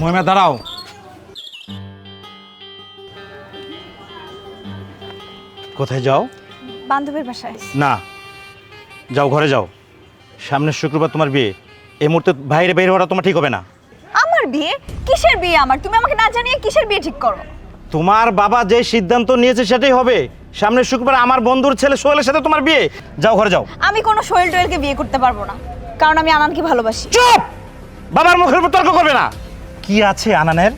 মহিমা দাঁড়াও। কোথায় যাও? বান্ধবীর বাসায়। না, যাও ঘরে যাও। সামনের শুক্রবার তোমার বিয়ে। এই মুহূর্তে বাইরে বের হওয়াটা তোমার ঠিক হবে না। আমার বিয়ে? কিসের বিয়ে আমার? তুমি আমাকে না জানিয়ে কিসের বিয়ে ঠিক করো? তোমার বাবা যে সিদ্ধান্ত নিয়েছে সেটাই হবে। সামনের শুক্রবার আমার বন্ধুর ছেলে সোহেলের সাথে তোমার বিয়ে। যাও ঘরে যাও। আমি কোনো সোহেল টোয়েলকে বিয়ে করতে পারবো না, কারণ আমি আনানকে ভালোবাসি। চুপ! বাবার মুখের উপর তর্ক করবে না। কি আছে আনানের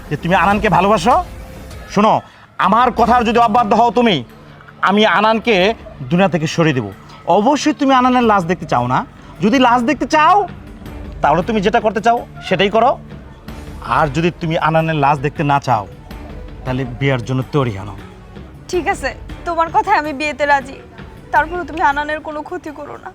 যে তুমি আনানকে ভালোবাসো? শোনো, আমার কথার যদি অবাধ্য হও তুমি, আমি আনানকে দুনিয়া থেকে সরিয়ে দেব। অবশ্যই তুমি আনানের লাশ দেখতে চাও না? যদি লাশ দেখতে চাও তাহলে তুমি যেটা করতে চাও সেটাই করো। আর যদি তুমি আনানের লাশ দেখতে না চাও তাহলে বিয়ের জন্য তৈরি আনো। ঠিক আছে, তোমার কথায় আমি বিয়েতে রাজি। তারপরে তুমি আনানের কোনো ক্ষতি করো না।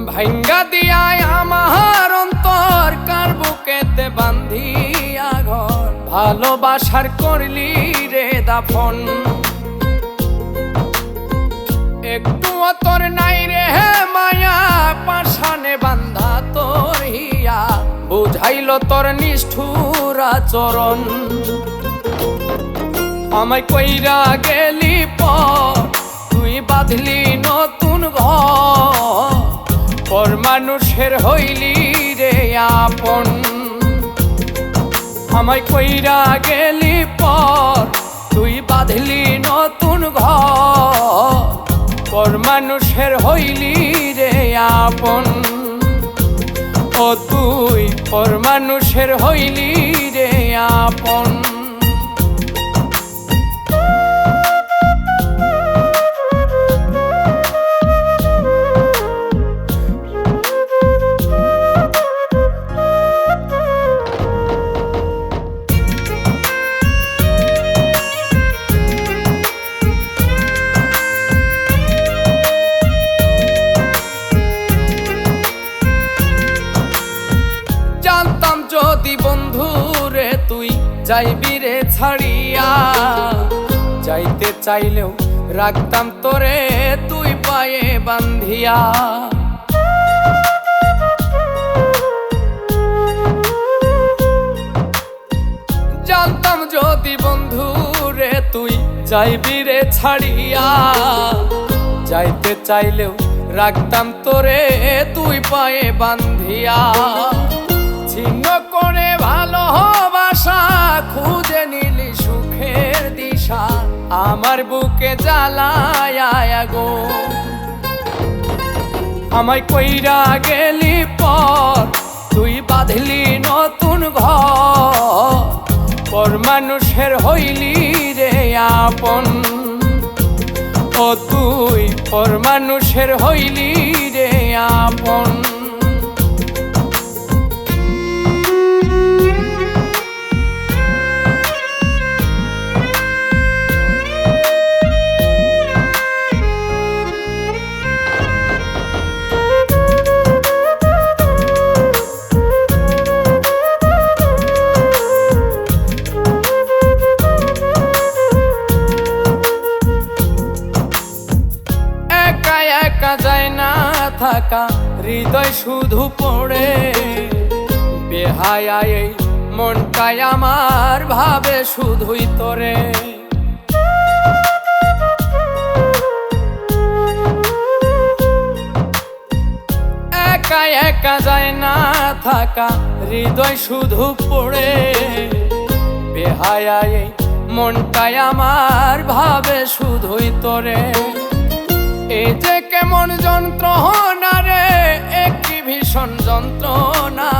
ভাঙ্গা দিয়ায় আমার অন্তর কার বুকেতে বান্ধিয়া ঘর, ভালোবাসার করলি রে দাফন। একটু তোর নাই রে মায়া, পাশানে বান্ধা তোর হিয়া, বুঝাইল তোর নিষ্ঠুর আচরণ। আমায় কইরা গেলি পর তুই বাঁধলি নতুন ঘর, পর মানুষের হইলি রে আপন। আমায় কইরা গেলি পর তুই বাঁধলি নতুন ঘর, পর মানুষের হইলি রে আপন। ও তুই পর মানুষের হইলি রে আপন। জানতাম যদি বন্ধু রে তুই যাইবি রে ছাড়িয়া, যাইতে চাইলেও রাখতাম তোরে তুই পায়ে বান্ধিয়া। জানতাম যদি বন্ধু রে তুই যাইবি রে ছাড়িয়া, যাইতে চাইলেও রাখতাম তোরে তুই পায়ে বান্ধিয়া। ছিন্ন করে ভালোবাসা খুঁজে নিলি সুখের দিশা, আমার বুকে জ্বালায় গো। আমায় কইরা গেলি পর তুই বাঁধলি নতুন ঘর, পর মানুষের হইলি রে আপন। ও তুই পর মানুষের হইলি রে আপন। একা যায় না থাকা, হৃদয় শুধু পড়ে বেহায়া। এই মনটাই আমার ভাবে শুধুই তোরে। একা একা যায় না থাকা, হৃদয় শুধু পড়ে বেহায়া। এই মনটাই আমার ভাবে শুধুই তোরে। এ যে কেমন যন্ত্রণা রে, একটি ভীষণ যন্ত্রণা।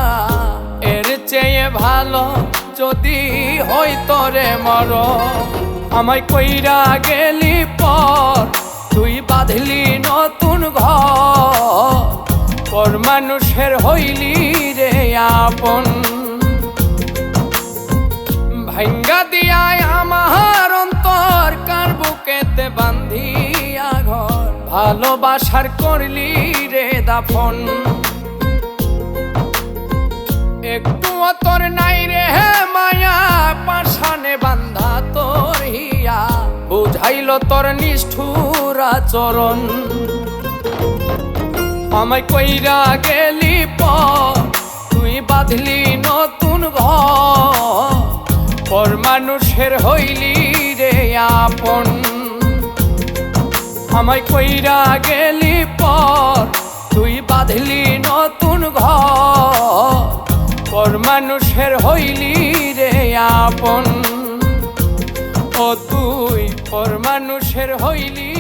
এর চেয়ে ভালো যদি হইতো রে মরণ। আমায় কইরা গেলি পর তুই বাঁধলি নতুন ঘর পর মানুষের হইলি রে আপন ভাঙ্গা দিয়ায় আমার অন্তর কার বুকেতে বান্ধিয়া ঘর ভালোবাসার করলি রে দাফন একটু তোর নাই রে মায়া পাশানে বান্ধা তোর হিয়া বুঝাইল তোর নিষ্ঠুর আচরণ আমায় কইরা গেলি পর তুই বাঁধলি নতুন ঘর পর মানুষের হইলি রে আপন আমায় কইরা গেলি পর তুই বাঁধলি নতুন ঘর পর মানুষের হইলি রে আপন ও তুই পর মানুষের হইলি